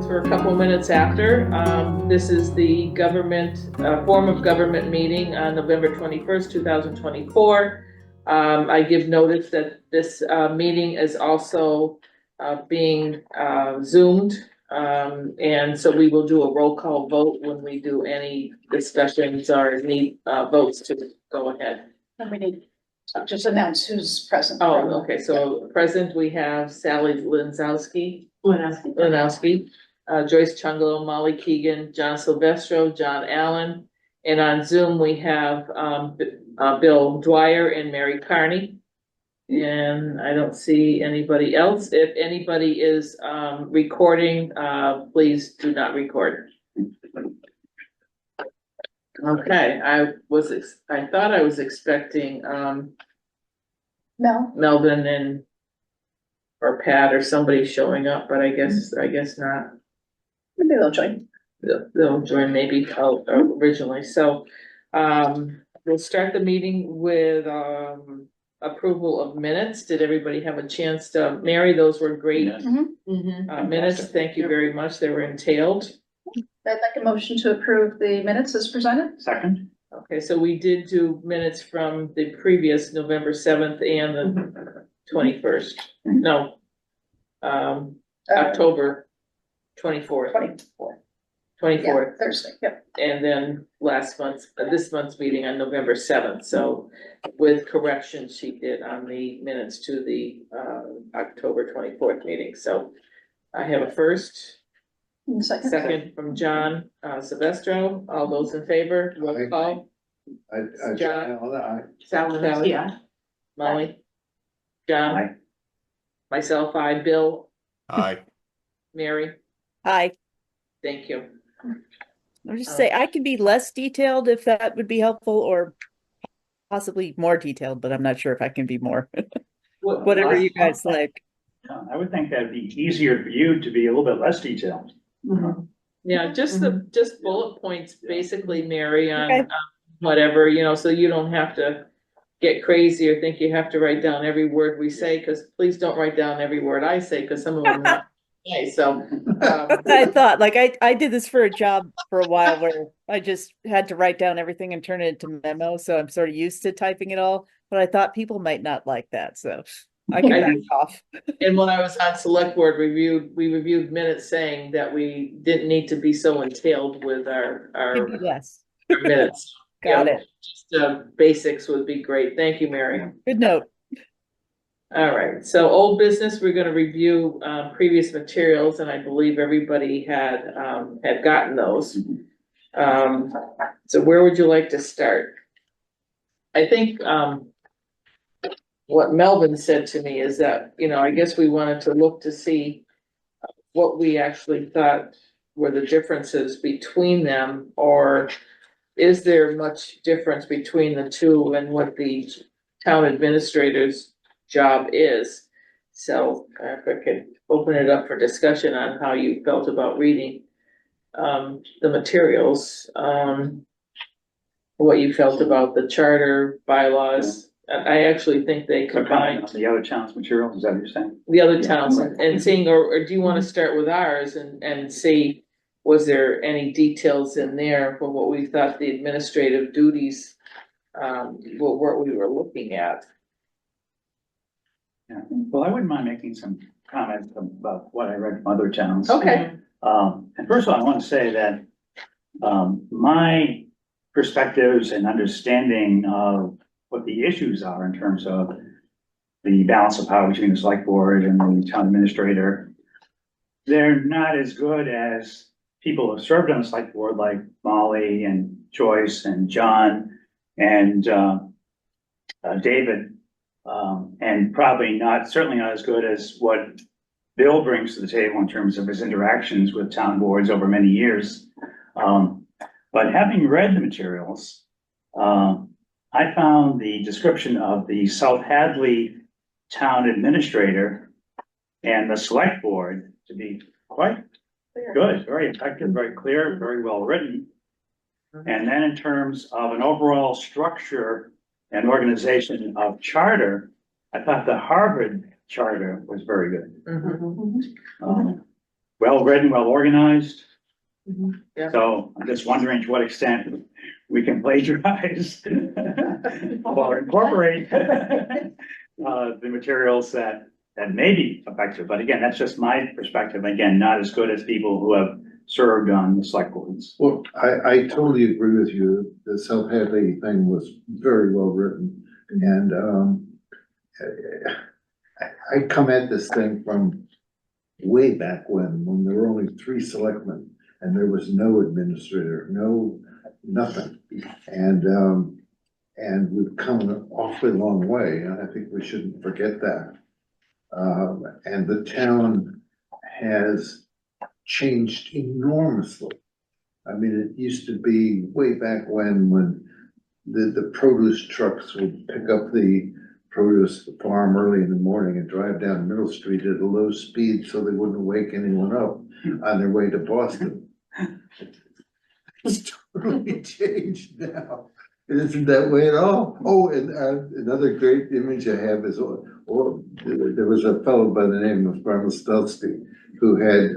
since we're a couple minutes after. This is the government, form of government meeting on November 21st, 2024. I give notice that this meeting is also being Zoomed. And so we will do a roll call vote when we do any discussions or need votes to go ahead. And we need to just announce who's present. Oh, okay, so present we have Sally Linzowski, Joyce Chungalo, Molly Keegan, John Silvestro, John Allen. And on Zoom, we have Bill Dwyer and Mary Carney. And I don't see anybody else. If anybody is recording, please do not record. Okay, I thought I was expecting No, Melvin and or Pat or somebody showing up, but I guess not. maybe they'll join. They'll join maybe originally. So we'll start the meeting with approval of minutes. Did everybody have a chance to, Mary, those were great minutes. Thank you very much. They were entailed. I'd like a motion to approve the minutes as presented. Second. Okay, so we did do minutes from the previous November 7th and the 21st. No. October 24th. 24th. Thursday, yep. And then this month's meeting on November 7th. So with corrections she did on the minutes to the October 24th meeting. So I have a first. Second from John Silvestro. All those in favor, roll call. John. Sally. Yeah. Molly. John. Aye. Myself, I. Bill. Aye. Mary. Hi, Thank you. I'll just say I can be less detailed if that would be helpful, or possibly more detailed, but I'm not sure if I can be more. Whatever you guys like. I would think that'd be easier for you to be a little bit less detailed. Yeah, just bullet points, basically, Mary, on Okay. whatever, so you don't have to get crazy or think you have to write down every word we say, because please don't write down every word I say, because some of them are not. Okay, so. I thought, like, I did this for a job for a while where I just had to write down everything and turn it into memo, so I'm sort of used to typing it all, but I thought people might not like that, so I can back off. And when I was on select board we reviewed minutes saying that we didn't need to be so entailed with our Maybe less. minutes. Got it. Just basics would be great. Thank you, Mary. Good note. All right, so old business, we're gonna review previous materials, and I believe everybody had gotten those. So where would you like to start? I think what Melvin said to me is that, I guess we wanted to look to see what we actually thought were the differences between them, or is there much difference between the two and what the town administrator's job is? So if I could open it up for discussion on how you felt about reading the materials, what you felt about the charter bylaws. I actually think they combined The other town's material, is that what you're saying? the other towns and seeing, or do you want to start with ours and see, was there any details in there for what we thought the administrative duties, what we were looking at? Yeah, well, I wouldn't mind making some comments about what I read from other towns. Okay. And first of all, I want to say that my perspectives and understanding of what the issues are in terms of the balance of power between the select board and the town administrator, they're not as good as people who have served on the select board, like Molly and Joyce and John and David, and probably certainly not as good as what Bill brings to the table in terms of his interactions with town boards over many years. But having read the materials, I found the description of the South Hadley town administrator and the select board to be quite good, very effective, very clear, very well written. And then in terms of an overall structure and organization of charter, I thought the Harvard charter was very good. well-read and well-organized. Yeah. So I'm just wondering to what extent we can plagiarize or incorporate the materials that may be effective. But again, that's just my perspective. Again, not as good as people who have served on the select boards. Well, I totally agree with you. The South Hadley thing was very well written. And, I come at this thing from way back when there were only 3 selectmen and there was no administrator, nothing. And we've come an awfully long way, and I think we shouldn't forget that. And the town has changed enormously. I mean, it used to be way back when the produce trucks would pick up the produce at the farm early in the morning and drive down Middle Street at a low speed so they wouldn't wake anyone up on their way to Boston. It's totally changed now. It isn't that way at all. Oh, and another great image I have is, there was a fellow by the name of Ronald Stelsky who had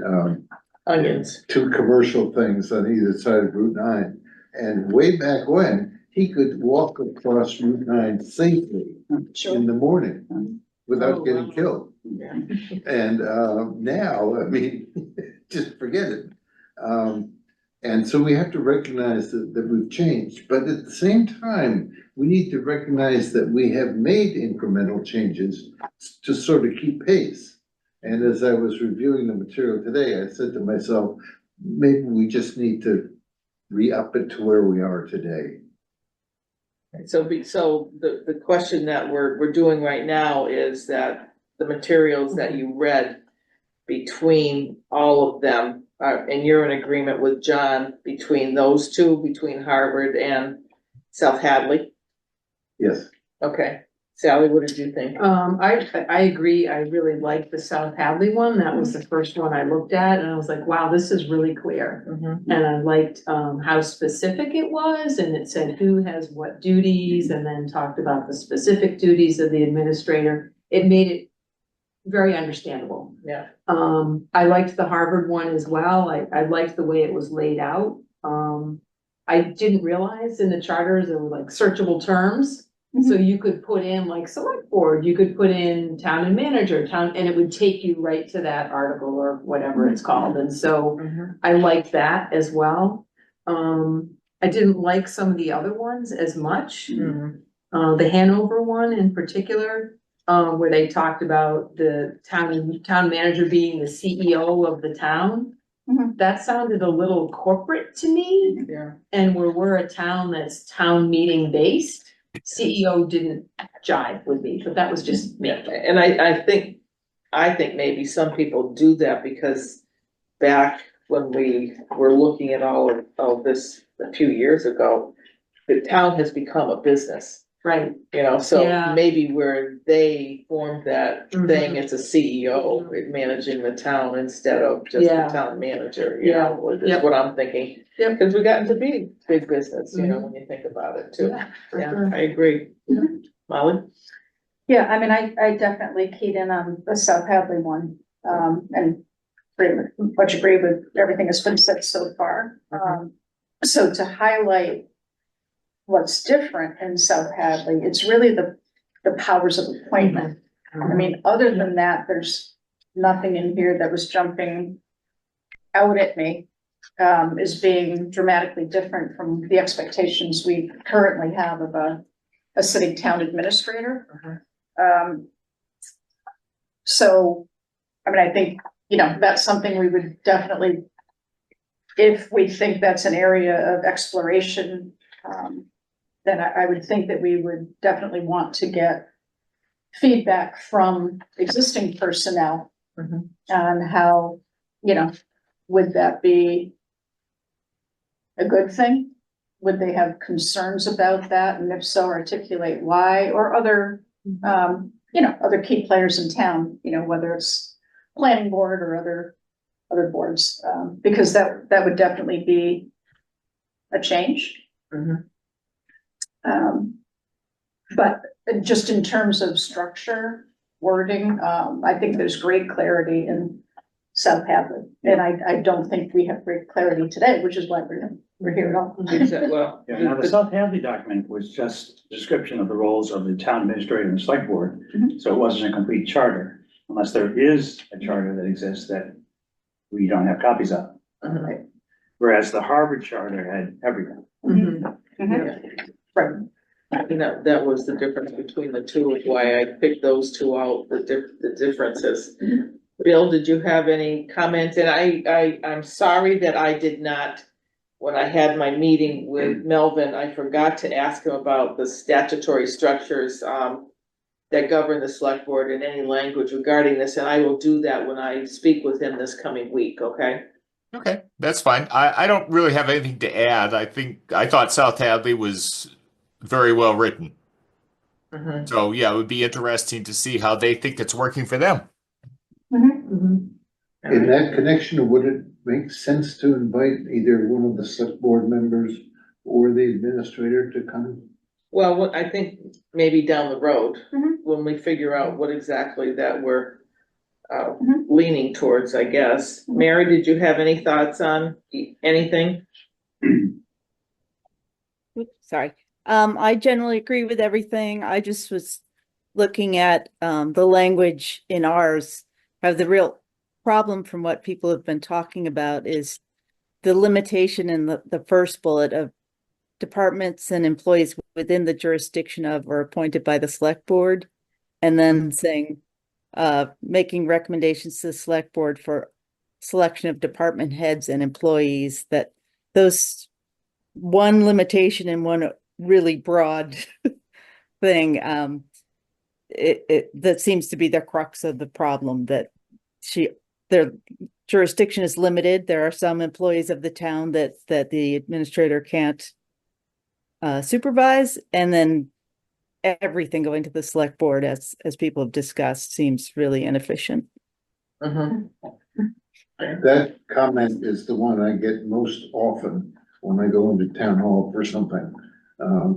Onions. 2 commercial things on either side of Route 9. And way back when, he could walk across Route 9 safely in the morning without Oh, getting wow. killed. Yeah. And now, I mean, just forget it. And so we have to recognize that we've changed, but at the same time, we need to recognize that we have made incremental changes to sort of keep pace. And as I was reviewing the material today, I said to myself, maybe we just need to re-up it to where we are today. So the question that we're doing right now is that the materials that you read between all of them, and you're in agreement with John between those 2, between Harvard and South Hadley? Yes. Okay, Sally, what did you think? I agree. I really liked the South Hadley one. That was the first one I looked at and I was like, wow, this is really clear. Mhm. And I liked, how specific it was and it said who has what duties and then talked about the specific duties of the administrator. It made it very understandable. Yeah. I liked the Harvard one as well. I liked the way it was laid out. I didn't realize in the charters there were like searchable terms. So you could put in like select board, you could put in town and manager, and it would take you right to that article or whatever it's called. And so Mhm. I liked that as well. I didn't like some of the other ones as much. Mhm. The Hanover one in particular, where they talked about the town manager being the CEO of the town. Mhm. That sounded a little corporate to me, Yeah. and where we're a town that's town meeting based, CEO didn't jive with me, but that was just me. And I think maybe some people do that because back when we were looking at all of this a few years ago, the town has become a business, Right, so Yeah. maybe where they formed that thing, Mhm. it's a CEO managing the town instead of just the Yeah. town manager, Yeah. is Yep. what I'm thinking. Yep. Cause we got into big business, Mhm. when you think about it too. yeah, for Yeah, sure. I agree. Molly? Yeah, I mean, I definitely keyed in on the South Hadley one, and pretty much agree with everything that's been said so far. So to highlight what's different in South Hadley, it's really the powers of appointment. I mean, other than that, there's nothing in here that was jumping out at me, as being dramatically different from the expectations we currently have of a sitting town administrator. So, I mean, I think, that's something we would definitely, if we think that's an area of exploration, then I would think that we would definitely want to get feedback from existing personnel Mhm. on how, would that be a good thing? Would they have concerns about that? And if so, articulate why, or other, other key players in town, whether it's planning board or other boards, because that would definitely be a change. Mhm. But just in terms of structure, wording, I think there's great clarity in South Hadley. And I don't think we have great clarity today, which is why we're here at all. Exactly, well, Yeah, now the South Hadley document was just a description of the roles of the town administrator and select board. Mhm. So it wasn't a complete charter, unless there is a charter that exists that we don't have copies of. Mhm. Whereas the Harvard charter had everything. Mhm. Mhm. Right. You know, that was the difference between the two, is why I picked those two out, the differences. Bill, did you have any comment? And I'm sorry that I did not, when I had my meeting with Melvin, I forgot to ask him about the statutory structures, that govern the select board in any language regarding this, and I will do that when I speak with him this coming week, okay? Okay, that's fine. I don't really have anything to add. I thought South Hadley was very well written. Mhm. So yeah, it would be interesting to see how they think it's working for them. Mhm. Mhm. In that connection, would it make sense to invite either one of the select board members or the administrator to come? Well, I think maybe down the road, Mhm. when we figure out what exactly that we're Mhm. leaning towards, I guess. Mhm. Mary, did you have any thoughts on anything? Oops, sorry. I generally agree with everything. I just was looking at the language in ours. The real problem from what people have been talking about is the limitation in the first bullet of departments and employees within the jurisdiction of or appointed by the select board. And then saying, making recommendations to the select board for selection of department heads and employees, that those one limitation and one really broad thing, that seems to be the crux of the problem, that their jurisdiction is limited. There are some employees of the town that the administrator can't supervise, and then everything going to the select board, as people have discussed, seems really inefficient. Mhm. That comment is the one I get most often when I go into town hall for something.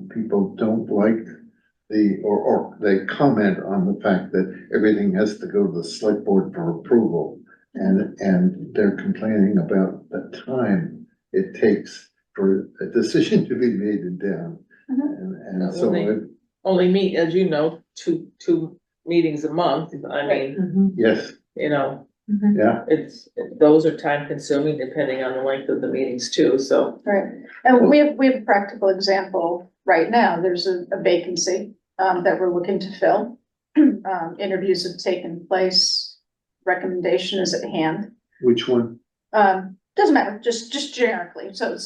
People don't like or they comment on the fact that everything has to go to the select board for approval. And they're complaining about the time it takes for a decision to be made in town. And so Only meet, as you know, two meetings a month. I mean, Mhm. yes, you know, Mhm. yeah, those are time consuming depending on the length of the meetings too, so. Right, and we have a practical example right now. There's a vacancy that we're looking to fill. Interviews have taken place, recommendation is at hand. which one? Doesn't matter, just generically, so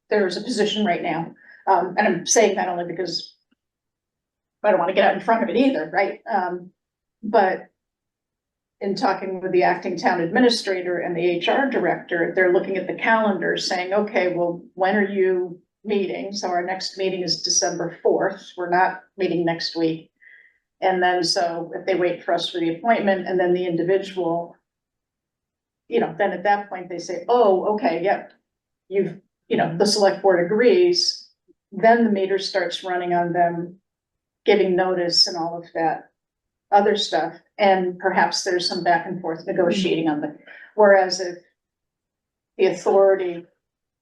there's a position right now. And I'm saying that only because I don't want to get out in front of it either, right? But in talking with the acting town administrator and the HR director, they're looking at the calendar saying, okay, well, when are you meeting? So our next meeting is December 4th. We're not meeting next week. And then, so if they wait for us for the appointment and then the individual, then at that point they say, oh, okay, yep, the select board agrees. Then the meter starts running on them, giving notice and all of that other stuff. And perhaps there's some back and forth negotiating on whereas if the authority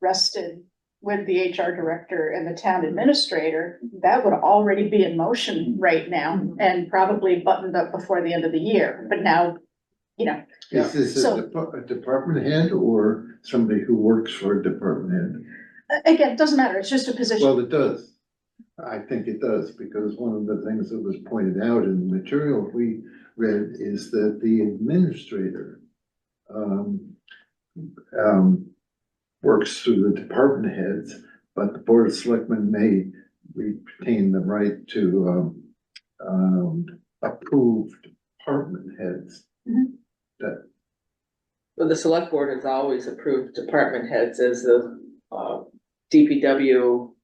rested with the HR director and the town administrator, that would already be in motion right now and probably buttoned up before the end of the year. But now, Is this a department head or somebody who works for a department head? again, it doesn't matter. It's just a position. Well, it does. I think it does, because one of the things that was pointed out in the material we read is that the administrator works through the department heads, but the board of selectmen may retain the right to approve department heads. Mhm. That But the select board has always approved department heads as the DPW,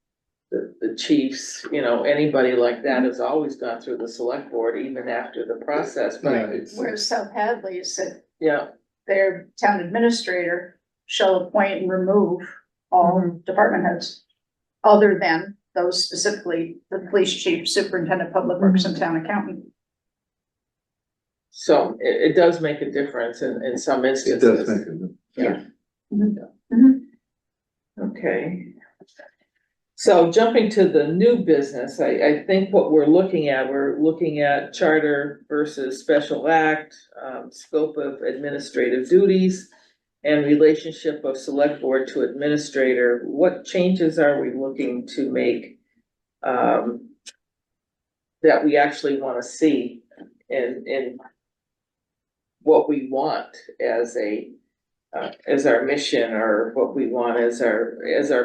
the chiefs, anybody like that has always gone through the select board even after the process, yeah, but it's Whereas South Hadley said yeah. their town administrator shall appoint and remove all department heads, other than those specifically the police chief, superintendent, public works, and town accountant. So it does make a difference in some It instances. does make a, Yeah. Mhm. Okay. So jumping to the new business, I think what we're looking at charter versus special act, scope of administrative duties, and relationship of select board to administrator. What changes are we looking to make, that we actually wanna see in what we want as our mission, or what we want as our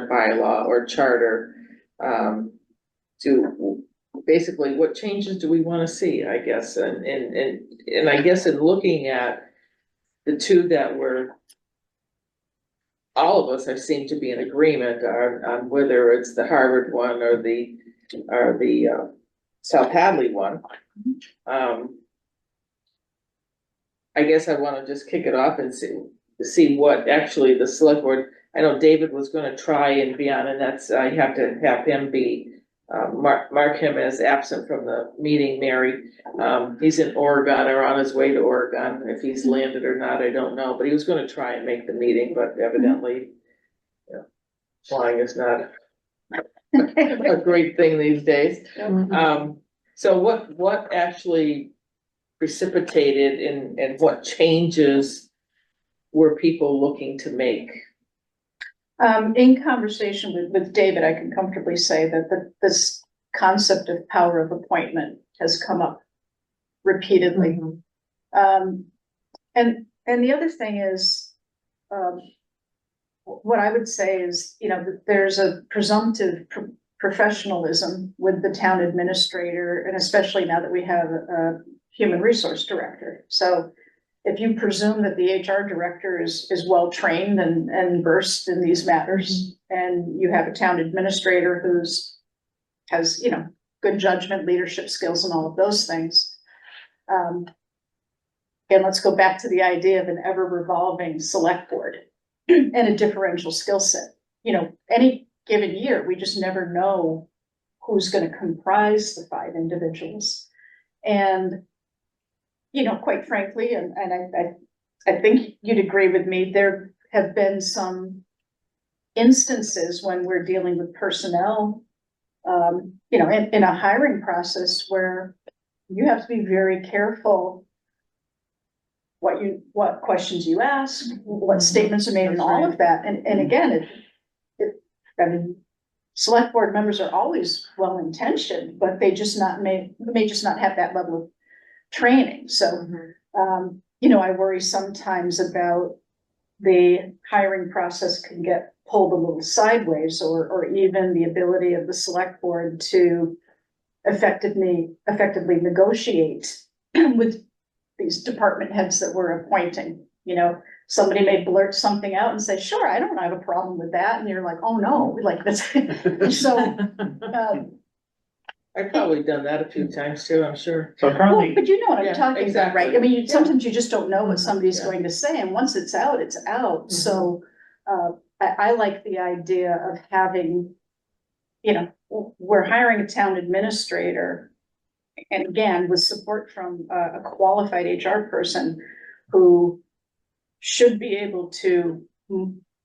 bylaw or charter. To basically, what changes do we wanna see, I guess, and I guess in looking at the two that all of us have seemed to be in agreement on whether it's the Harvard one or the South Hadley one. I guess I wanna just kick it off and see what actually the select board, I know David was gonna try and be on, and that's, I have to have him be, mark him as absent from the meeting, Mary. He's in Oregon or on his way to Oregon. If he's landed or not, I don't know, but he was gonna try and make the meeting, but evidently, you know, flying is not a great thing these days. So what actually precipitated and what changes were people looking to make? In conversation with David, I can comfortably say that this concept of power of appointment has come up repeatedly. And the other thing is, what I would say is, that there's a presumptive professionalism with the town administrator, and especially now that we have a human resource director. So if you presume that the HR director is well-trained and versed in these matters, and you have a town administrator has, good judgment, leadership skills, and all of those things. Again, let's go back to the idea of an ever-revolving select board and a differential skill set. Any given year, we just never know who's gonna comprise the 5 individuals. And quite frankly, and I think you'd agree with me, there have been some instances when we're dealing with personnel, in a hiring process where you have to be very careful what questions you ask, what statements are made, and all of that. And again, select board members are always well-intentioned, but they may just not have that level of training. So, I worry sometimes about the hiring process can get pulled a little sideways, or even the ability of the select board to effectively negotiate with these department heads that we're appointing. Somebody may blurt something out and say, sure, I don't have a problem with that. And you're like, oh no, like that's, so, I've probably done that a few times too, I'm sure. So well, currently, but you know what Yeah, I'm talking about, right? exactly. I mean, sometimes you just don't know what somebody's Yeah. going to say, and once it's out, it's out. So, I like the idea of having, we're hiring a town administrator. And again, with support from a qualified HR person who should be able to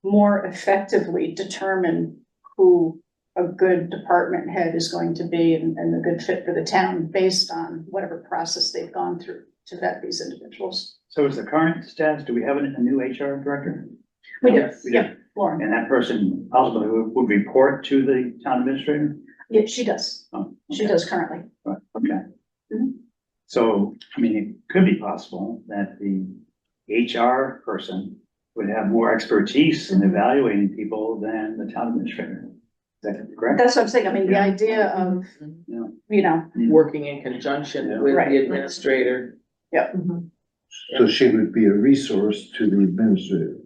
more effectively determine who a good department head is going to be and a good fit for the town based on whatever process they've gone through to vet these individuals. so is the current status, do we have a new HR director? We do, Yes. yeah, Lauren, And that person ultimately would report to the town administrator? yeah, she does, Oh, she okay. does currently. Right, okay. Mhm. So, it could be possible that the HR person would have more expertise in evaluating people than the town administrator. Is that correct? That's what I'm saying, I mean, the Yeah. idea of, Yeah. Working in conjunction Yeah. with Right. the administrator. so she would be a resource to the administrator.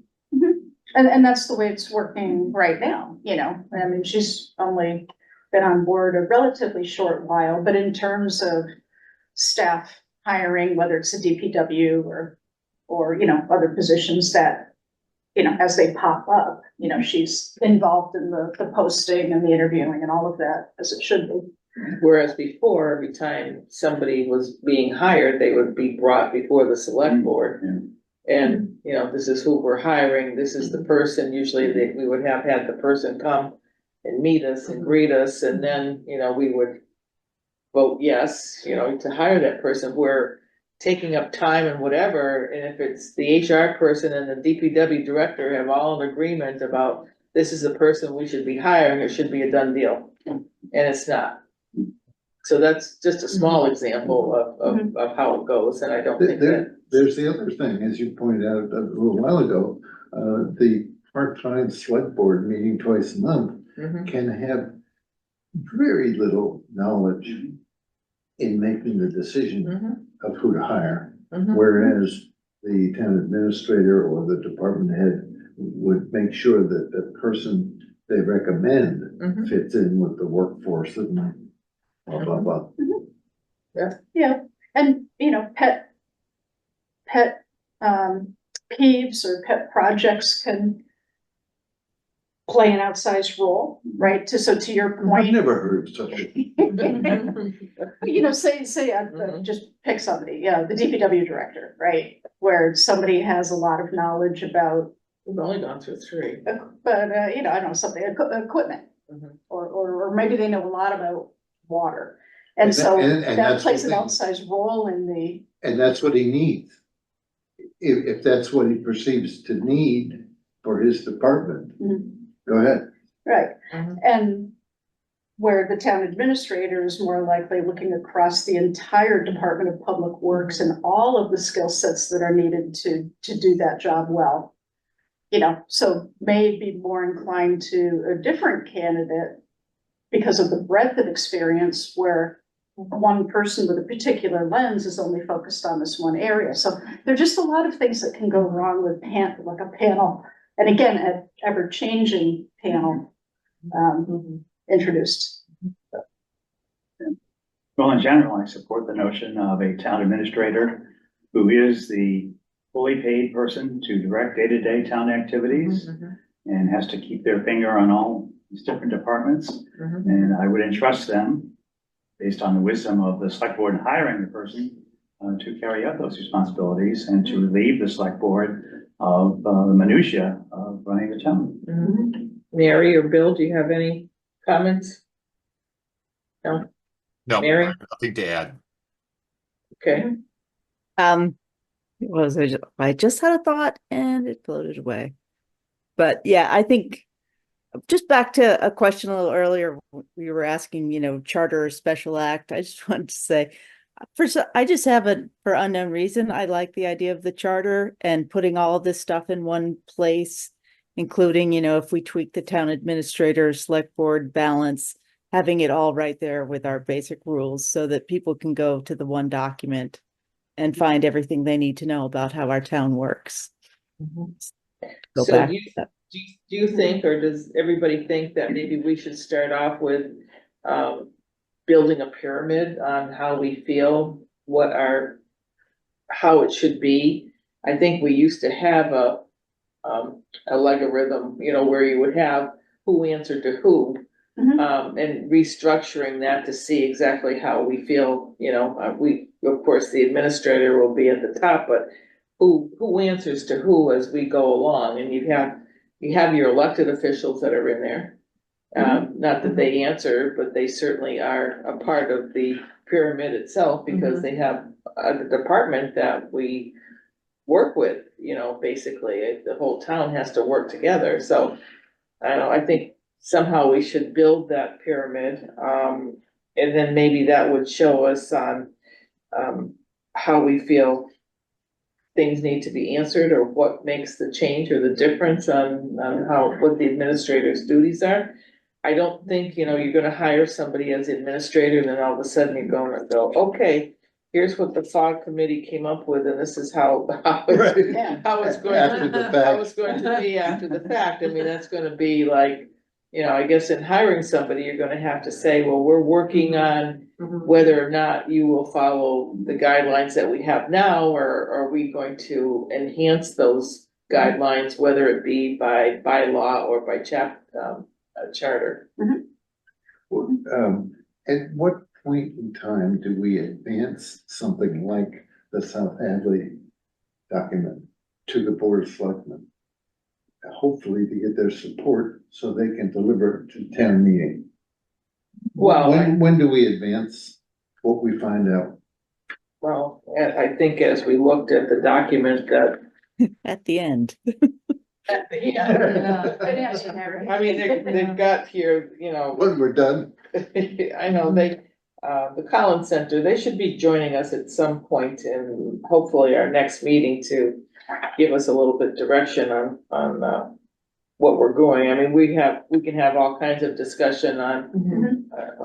and that's the way it's working right now, I mean, she's only been on board a relatively short while, but in terms of staff hiring, whether it's a DPW or, other positions that, as they pop up, she's involved in the posting and the interviewing and all of that, as it should be. Whereas before, every time somebody was being hired, they would be brought before the select board. And, you know, this is who we're hiring, this is the person, usually we would have had the person come and meet us and greet us, and then, you know, we would vote yes, you know, to hire that person. We're taking up time and whatever, and if it's the HR person and the DPW director have all in agreement about this is the person we should be hiring, it should be a done deal, and it's not. So that's just a small example of how it goes, and I don't think that. There's the other thing, as you pointed out a little while ago, the part-time select board meeting twice a month Mhm. can have very little knowledge in making the decision Mhm. of who to hire. Mhm. Whereas the town administrator or the department head would make sure that the person they recommend Mhm. fits in with the workforce and blah, blah, blah. Yeah, and, you know, pet peeves or pet projects can play an outsized role, right? So to your I've point, never heard of such a, you know, say, just pick somebody, the DPW director, right? Where somebody has a lot of knowledge about, We've only gone through three. but, you know, I don't know, something, equipment. Mhm. Or maybe they know a lot about water. And And so and that that's plays an the thing. outsized role in the, and that's what he needs. If that's what he perceives to need for his department, Mhm. go ahead. right, Mhm. and where the town administrator is more likely looking across the entire Department of Public Works and all of the skill sets that are needed to do that job well. You know, so may be more inclined to a different candidate because of the breadth of experience where one person with a particular lens is only focused on this one area. So there are just a lot of things that can go wrong with like a panel. And again, an ever-changing panel introduced. Well, in general, I support the notion of a town administrator who is the fully paid person to direct day-to-day town activities Mhm. and has to keep their finger on all these different departments. Mhm. And I would entrust them, based on the wisdom of the select board in hiring the person, to carry out those responsibilities and to relieve the select board of the minutia of running the town. Mhm. Mary or Bill, do you have any comments? No, No, Mary? nothing to add. Okay. What was I just had a thought and it floated away. But yeah, I think just back to a question a little earlier, we were asking, you know, charter or special act. I just wanted to say, first, I just have a, for unknown reason, I like the idea of the charter and putting all of this stuff in one place, including, you know, if we tweak the town administrator, select board balance, having it all right there with our basic rules so that people can go to the one document and find everything they need to know about how our town works. Mhm. Go So back. do you think, or does everybody think that maybe we should start off with, building a pyramid on how we feel, how it should be? I think we used to have a logarithm, you know, where you would have who answered to who. And restructuring that to see exactly how we feel, you know, of course, the administrator will be at the top, but who answers to who as we go along, and you have your elected officials that are in there. Not that they answer, but they certainly are a part of the pyramid itself, because they have a department that we work with, you know, basically, the whole town has to work together, so. I don't know, I think somehow we should build that pyramid, and then maybe that would show us on, how we feel things need to be answered, or what makes the change or the difference on what the administrator's duties are. I don't think, you know, you're gonna hire somebody as the administrator, and then all of a sudden you're gonna go, okay, here's what the FOG committee came up with, and this is how Right. it's going After the fact. how it's going to be after the fact. I mean, that's gonna be like, you know, I guess in hiring somebody, you're gonna have to say, well, we're working on whether or not you will follow the guidelines that we have now, or are we going to enhance those guidelines, whether it be by law or by charter. Um, At what point in time do we advance something like the South Hadley document to the Board of Selectmen? Hopefully to get their support so they can deliver it to town meeting. Well, When do we advance what we find out? well, I think as we looked at the document that, At the end. Yeah. Good answer, Mary. I mean, they've got here, you know, When we're done? I know the Collins Center, they should be joining us at some point in hopefully our next meeting to give us a little bit direction on what we're going. I mean, we can have all kinds of discussion on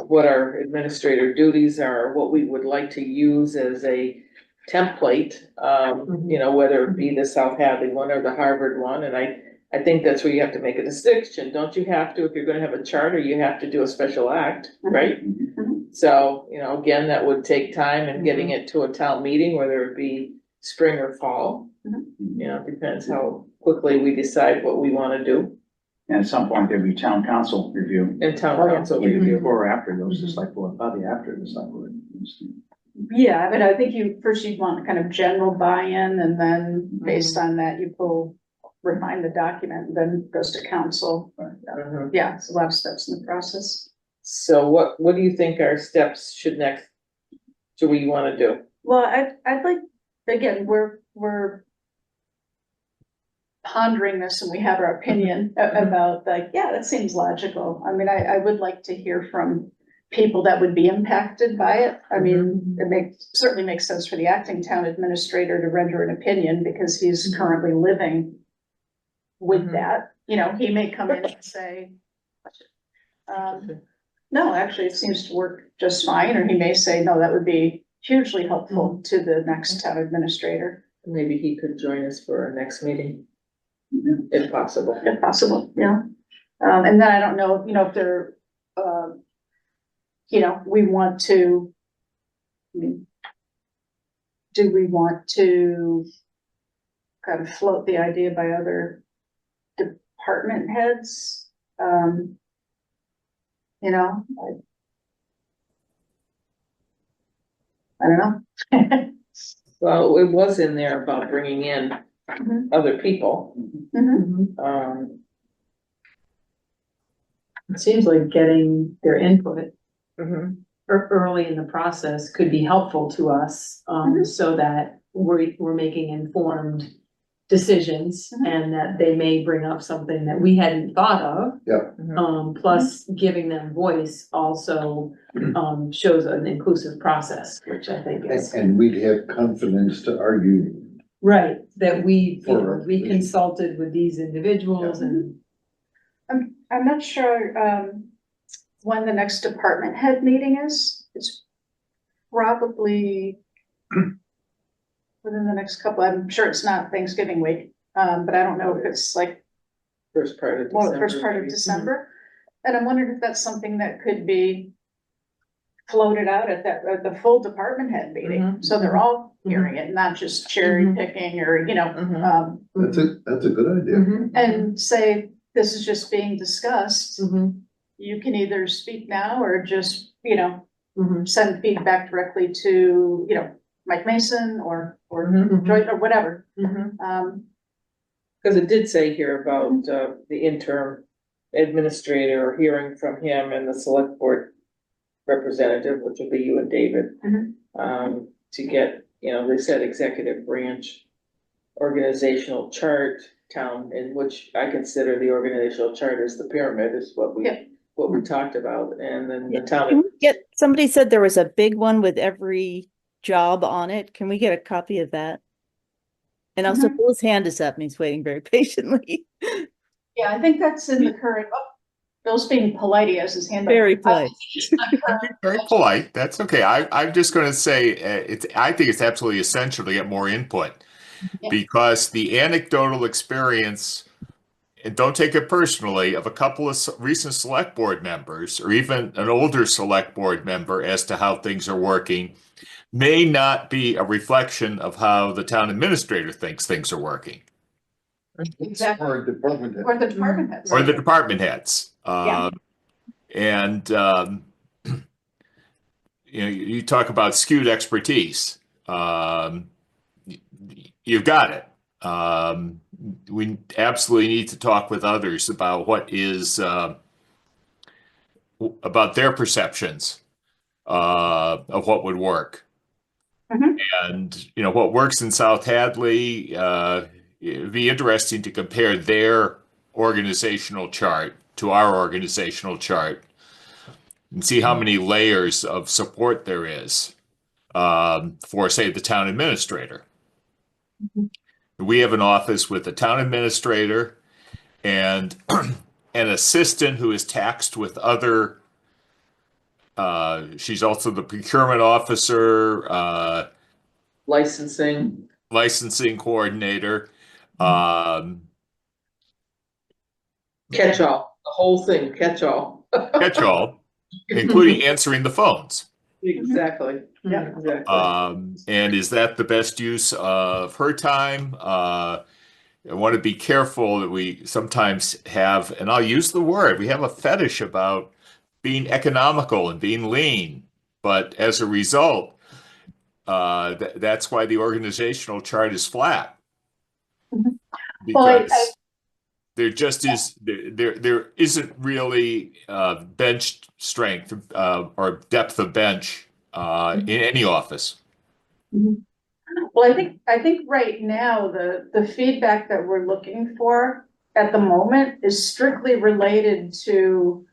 what our administrator duties are, what we would like to use as a template, you know, whether it be the South Hadley one or the Harvard one, and I think that's where you have to make a distinction, don't you have to, if you're gonna have a charter, you have to do a special act, right? So, you know, again, that would take time and getting it to a town meeting, whether it be spring or fall. You know, depends how quickly we decide what we wanna do, And at some point, there'd be town council review. and town council Either review. before or after those, just like, well, probably after the select board. Yeah, I mean, I think you'd want kind of general buy-in, and then based on that, refine the document, and then it goes to council. Mhm. Yeah, it's a lot of steps in the process. So what do you think our steps should we wanna do? Well, I'd like, again, we're pondering this and we have our opinion about, like, yeah, that seems logical. I mean, I would like to hear from people that would be impacted by it. I mean, certainly makes sense for the acting town administrator to render an opinion because he's currently living with Mhm. that. You know, he may come in and say, no, actually, it seems to work just fine, or he may say, no, that would be hugely helpful to the next town administrator, Maybe he could join us for our next meeting, if possible. if possible, yeah. And then I don't know, you know, if they're, you know, we want to, I mean, do we want to kind of float the idea by other department heads? You know, I don't know. Well, it was in there about bringing in Mhm. other people. Mhm. It seems like getting their input Mhm. early in the process could be helpful to us, so that we're making informed decisions Mhm. and that they may bring up something that we hadn't thought of. Plus giving them voice also, shows an inclusive process, which I think is. And we'd have confidence to argue. Right, that we For our position. consulted with these individuals and. I'm not sure, when the next department head meeting is. It's probably within the next couple, I'm sure it's not Thanksgiving week, but I don't know if it's like, First part of well, December. the first part of maybe. December. And I'm wondering if that's something that could be floated out at the full department head meeting, Mhm. so they're all hearing it, not just cherry picking or, you know, Mhm. That's a good idea. Mhm. and say, this is just being discussed. Mhm. You can either speak now or just, you know, Mhm. send feedback directly to, you know, Mike Mason or Mhm. Joyce or whatever. Mhm. Cause it did say here about, the interim administrator, or hearing from him and the select board representative, which would be you and David. Mhm. To get, you know, they said executive branch, organizational chart, town, in which I consider the organizational chart as the pyramid, is Yeah. what we talked about, and then the Can town. we get, somebody said there was a big one with every job on it. Can we get a copy of that? And also Mhm. Bill's hand is up and he's waiting very patiently. Yeah, I think that's in the current, Bill's being polite, he has his hand up. Very polite. Very polite. That's okay. I'm just going to say I think it's absolutely essential to get more input Yeah. because the anecdotal experience, and don't take it personally, of a couple of recent select board members or even an older select board member as to how things are working may not be a reflection of how the town administrator thinks things are working. Exactly, Or a department head. or the department heads. Or the department heads. Yeah. And you talk about skewed expertise. You've got it. We absolutely need to talk with others about what is about their perceptions of what would work. Mhm. And what works in South Hadley, it'd be interesting to compare their organizational chart to our organizational chart and see how many layers of support there is for, say, the town administrator. We have an office with a town administrator and an assistant who is taxed with other. She's also the procurement officer, Licensing, licensing coordinator. Um, catch-all, the whole thing, catch-all. Catch-all, including answering the phones. Exactly, Yeah. exactly. And is that the best use of her time? I want to be careful that we sometimes have, and I'll use the word, we have a fetish about being economical and being lean. But as a result, that's why the organizational chart is flat. Mhm. Well, Because there just there isn't really bench strength or depth of bench in any office. Well, I think right now, the feedback that we're looking for at the moment is strictly related to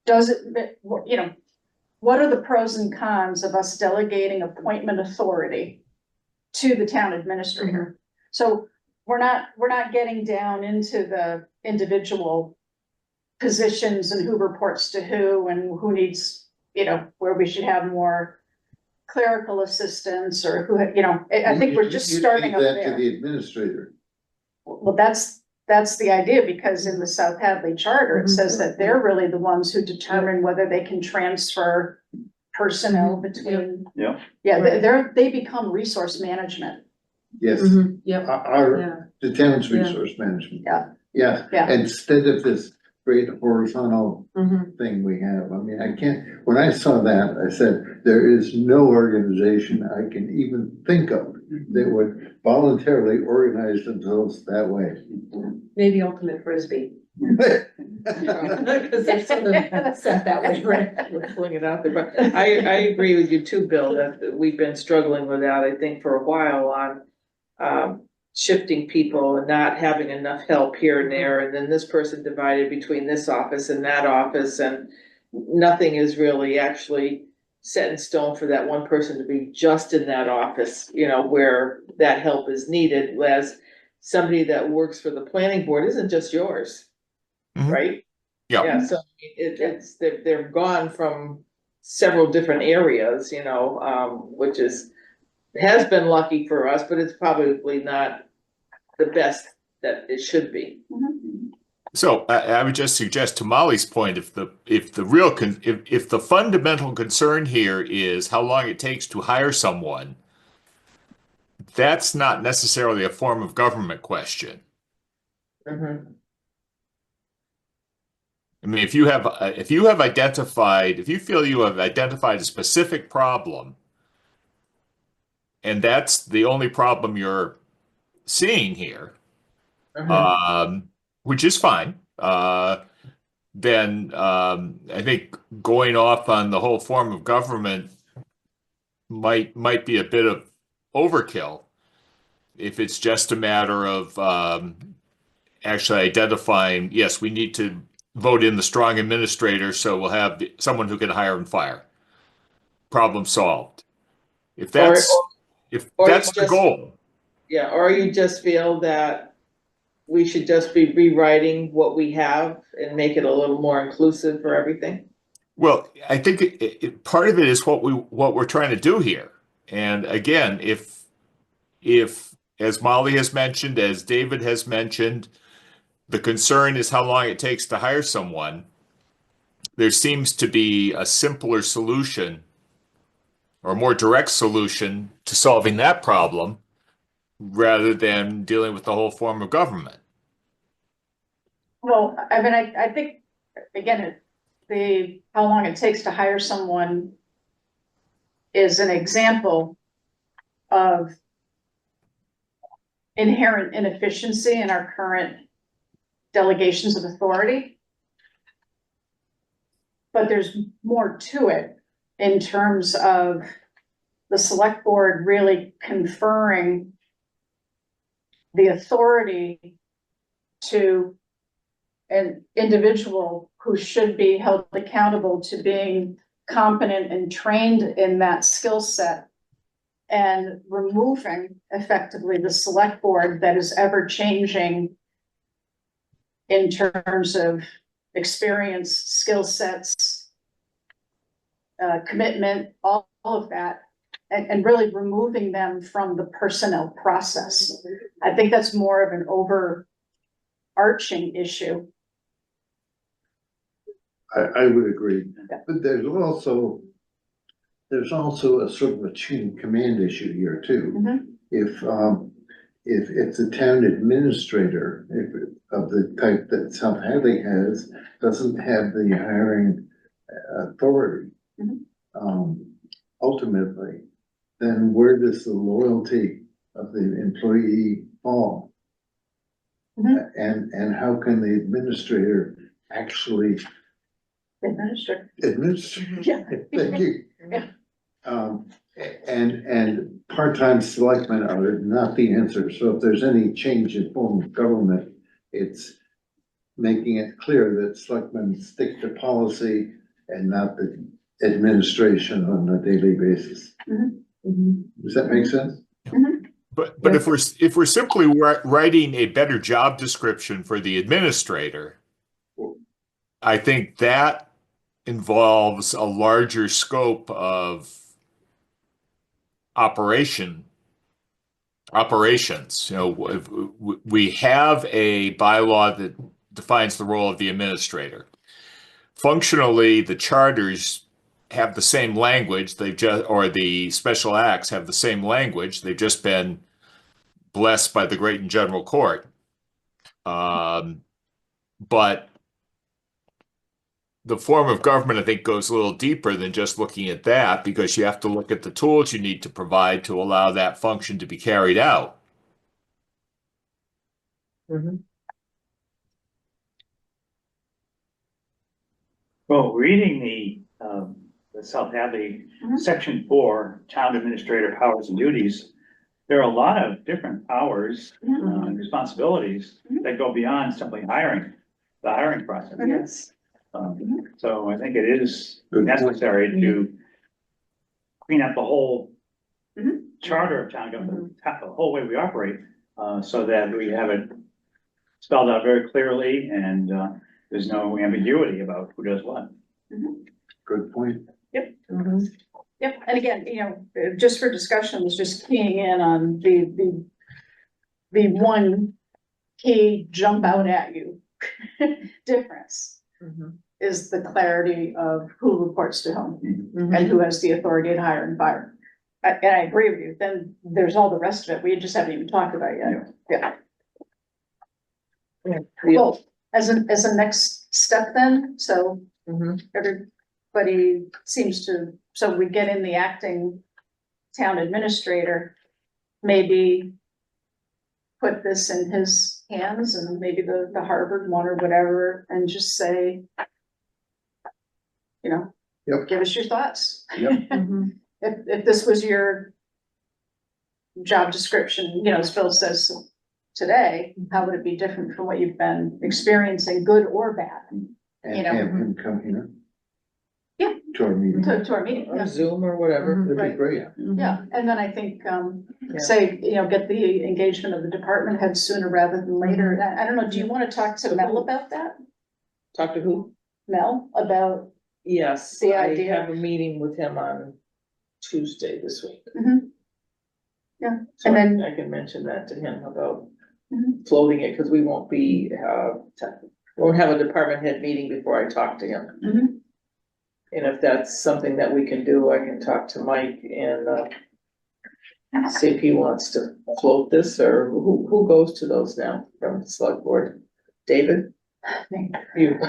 does it, what are the pros and cons of us delegating appointment authority to the town administrator? So we're not getting down into the individual positions and who reports to who and who needs, where we should have more clerical assistance or who, I think we're just starting up You leave that to there. the administrator. Well, that's the idea, because in the South Hadley Charter, it says that they're really the ones who determine whether they can transfer personnel between. Yeah. Yeah, they become resource management. Yes, Yep, our, the town's Yeah. resource management. Yeah. Yeah, Yeah. instead of this great horizontal Mhm. thing we have. I mean, I can't, when I saw that, I said, there is no organization I can even think of that would voluntarily organize themselves that way. Maybe ultimate frisbee. Because they're sort of set that way, right? We're pulling it out there, but I agree with you too, Bill, that we've been struggling with that, I think, for a while on shifting people and not having enough help here and there, and then this person divided between this office and that office, and nothing is really actually set in stone for that one person to be just in that office, where that help is needed, whereas somebody that works for the planning board isn't just yours, Mhm. right? Yeah. Yeah, so it's, they're gone from several different areas, which has been lucky for us, but it's probably not the best that it should be. So I would just suggest, to Molly's point, if the fundamental concern here is how long it takes to hire someone, that's not necessarily a form of government question. Mhm. I mean, if you feel you have identified a specific problem, and that's the only problem you're seeing here, Mhm. which is fine, then I think going off on the whole form of government might be a bit of overkill if it's just a matter of actually identifying, yes, we need to vote in the strong administrator, so we'll have someone who can hire and fire. Problem solved. If Or that's you the just, goal. yeah, or you just feel that we should just be rewriting what we have and make it a little more inclusive for everything. Well, I think part of it is what we're trying to do here. And again, if as Molly has mentioned, as David has mentioned, the concern is how long it takes to hire someone, there seems to be a simpler solution or a more direct solution to solving that problem rather than dealing with the whole form of government. Well, I mean, I think, again, how long it takes to hire someone is an example of inherent inefficiency in our current delegations of authority. But there's more to it in terms of the select board really conferring the authority to an individual who should be held accountable to being competent and trained in that skill set, and removing effectively the select board that is ever changing in terms of experience, skill sets, commitment, all of that, and really removing them from the personnel process. I think that's more of an overarching issue. I would agree, Yeah. but there's also a sort of a chain of command issue here too. Mhm. If the town administrator, of the type that South Hadley has, doesn't have the hiring authority, Mhm. ultimately, then where does the loyalty of the employee fall? Mhm. And how can the administrator actually Administrator. administer? Yeah. Thank you. Yeah. And part-time selectmen are not the answer, so if there's any change in form of government, it's making it clear that selectmen stick to policy and not the administration on a daily basis. Does that make sense? But if we're simply writing a better job description for the administrator, I think that involves a larger scope of operations. You know, we have a bylaw that defines the role of the administrator. Functionally, the charters have the same language. Or the special acts have the same language. They've just been blessed by the great and general court. But the form of government, I think, goes a little deeper than just looking at that, because you have to look at the tools you need to provide to allow that function to be carried out. Mhm. Well, reading the South Hadley Mhm. Section 4, Town Administrator Powers and Duties, there are a lot of different powers and responsibilities that go beyond simply the hiring process. Yes. So I think it is Good point. necessary to clean up the whole Mhm. charter of town government, the whole way we operate, so that we have it spelled out very clearly and there's no ambiguity about who does what. Good point. Mhm. Yep, and again, just for discussion, was just keying in on the one key jump out at you difference Mhm. is the clarity of who reports to whom Mhm. and who has the authority to hire and fire. And I agree with you, then there's all the rest of it, we just haven't even talked about yet. Yeah. Yeah. Well, as a next step then, so Mhm. everybody seems to, so we get in the acting town administrator, maybe put this in his hands and maybe the Harvard one or whatever, and just say, Yep. give us your thoughts. Yep. Mhm. If this was your job description, as Phil says today, how would it be different from what you've been experiencing, good or bad? And have him come here. Yeah. To our meeting. To our meeting, Or yeah. Zoom or whatever. That'd be Right. great. Yeah, and then I think, Yeah. say, get the engagement of the department head sooner rather than later. I don't know, do you want to talk to Mel about that? Talk to who? Mel, about, Yes, The I idea. have a meeting with him on Tuesday this week. Yeah, So and then- I can mention that to him about Mhm. floating it, because we won't won't have a department head meeting before I talk to him. Mhm. And if that's something that we can do, I can talk to Mike and see if he wants to float this, or who goes to those now from the select board? David? You.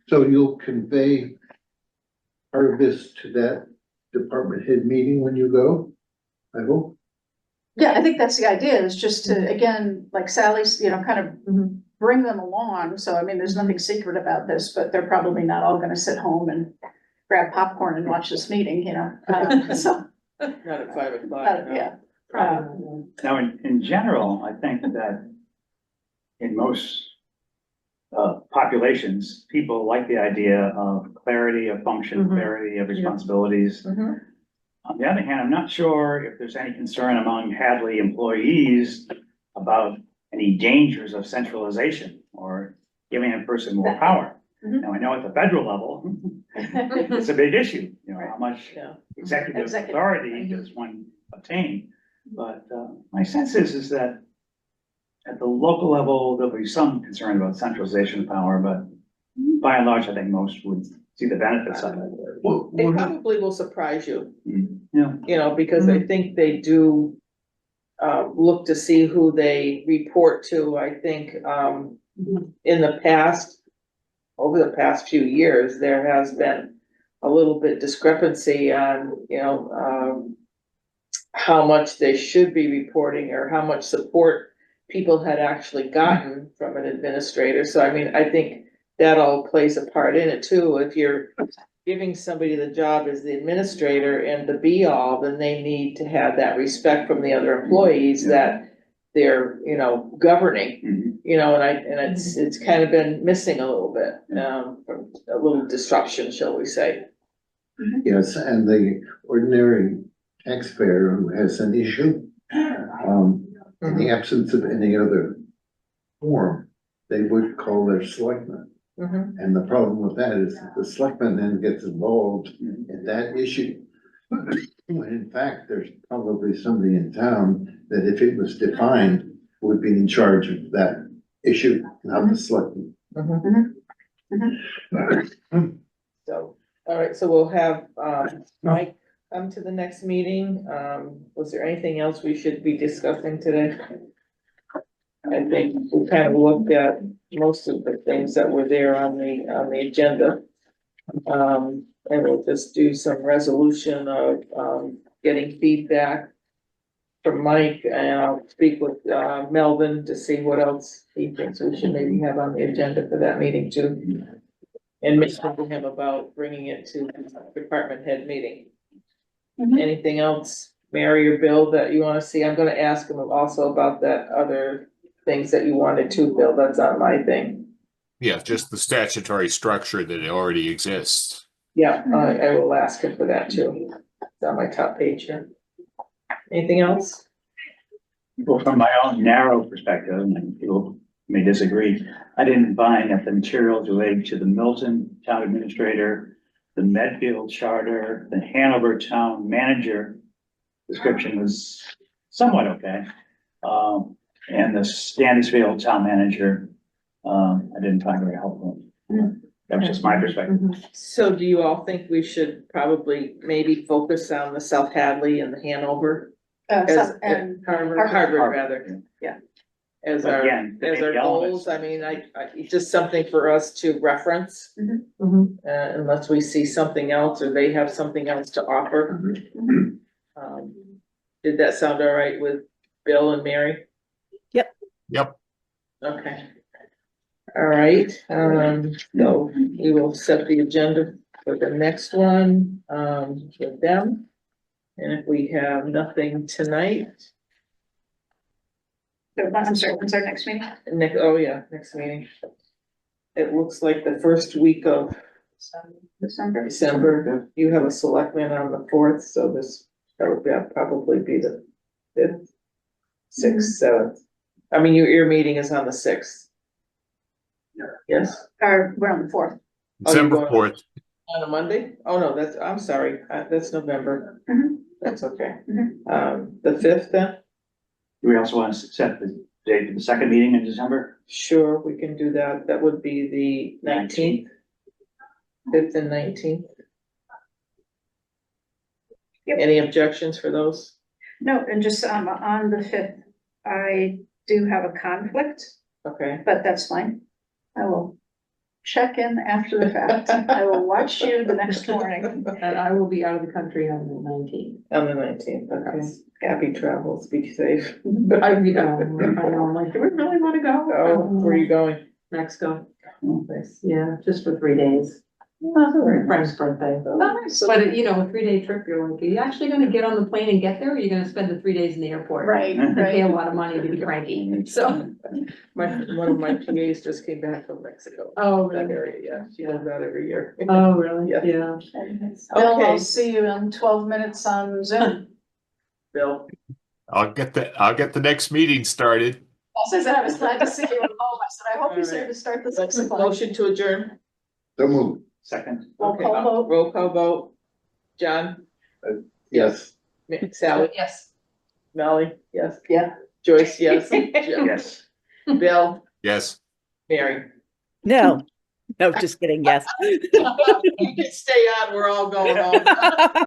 So you'll convey part of this to that department head meeting when you go, I hope. Yeah, I think that's the idea, is just to, again, like Sally's, kind of bring them along. So, I mean, there's nothing secret about this, but they're probably not all gonna sit home and grab popcorn and watch this meeting, so, Not at 5 o'clock. no. yeah. Now, in general, I think that in most populations, people like the idea of clarity of function, Mhm. clarity of responsibilities. Mhm. On the other hand, I'm not sure if there's any concern among Hadley employees about any dangers of centralization or giving a person more power. Mhm. Now, I know at the federal level, it's a big issue, how much Yeah. executive Executive. authority does one obtain? But my sense is that at the local level, there'll be some concern about centralization of power, but by and large, I think most would see the benefits of it. Well, It one of- probably will surprise you, Yeah. because I think they do look to see who they report to. I think, in the past, over the past few years, there has been a little bit discrepancy on, how much they should be reporting or how much support people had actually gotten from an administrator. So I mean, I think that all plays a part in it too. If you're giving somebody the job as the administrator and the be all, then they need to have that respect from the other employees that they're, governing, Mhm. and it's kind of been missing a little bit, from a little disruption, shall we say. Yes, and the ordinary taxpayer who has an issue, in the absence of any other form, they would call their selectman. Mhm. And the problem with that is that the selectman then gets involved in that issue. When in fact, there's probably somebody in town that if it was defined, would be in charge of that issue, not the selectman. So, all right, so we'll have, Mike come to the next meeting. Was there anything else we should be discussing today? I think we kind of looked at most of the things that were there on the agenda. And we'll just do some resolution of, getting feedback from Mike, and I'll speak with, Melvin to see what else he thinks we should maybe have on the agenda for that meeting too. And mention to him about bringing it to the department head meeting. Anything else, Mary or Bill, that you wanna see? I'm gonna ask him also about that other things that you wanted to, Bill. That's not my thing. Yeah, just the statutory structure that already exists. Yeah, I will ask him for that too. It's on my top page here. Anything else? Well, from my own narrow perspective, and people may disagree, I didn't find that the materials related to the Milton Town Administrator, the Medfield Charter, the Hanover Town Manager description was somewhat okay. And the Standisville Town Manager, I didn't find very helpful. That was just my perspective. So do you all think we should probably maybe focus on the South Hadley and the Hanover? And Harvard rather. Yeah. As our, Again, the as our big elements. goals, I mean, just something for us to reference. Unless we see something else or they have something else to offer. Did that sound all right with Bill and Mary? Yep. Okay. All right, so we will set the agenda for the next one, with them. And if we have nothing tonight, I'm sorry, when's our next meeting? next meeting. It looks like the first week of December. December, you have a selectman on the 4th, so that would probably be the 5th, 6th, 7th. I mean, your meeting is on the 6th. Yes, Or we're on the 4th. December going- 4th. on a Monday? Oh, no, I'm sorry, that's November. That's okay. The 5th then? Do we also want to set the date for the second meeting in December? Sure, we can do that. That would be the 19th. 5th and 19th. Yep. Any objections for those? No, and just, on the 5th, I do have a conflict, Okay, but that's fine. I will check in after the fact. I will watch you the next morning. And I will be out of the country on the 19th. on the 19th, okay. Happy travels, be safe. I know, I'm like, do we really wanna go? Oh, where are you going? Mexico, Nice. yeah, just for 3 days. For a friend's birthday. So- But, you know, a 3-day trip, you're like, are you actually gonna get on the plane and get there, or are you gonna spend the 3 days in the airport? Right, And pay a right. lot of money to be cranky, so. One of my PAs just came back from Mexico. Oh, That really? area, yeah, she does that every year. Oh, really? Yeah. Yeah. Bill, Okay. I'll see you in 12 minutes on Zoom. Bill, I'll get the next meeting started. Also, I said I was glad to see you at home. I said, I hope you said to start the 6 o'clock. motion to adjourn, So move, Second. Roll Okay. call vote. roll call vote. John, yes. Sally, Yes. Molly, yes. Yeah. Joyce, yes. Jim, Yes. Bill, Yes. Mary. No, no, just kidding. Yes. You can stay on, we're all going home.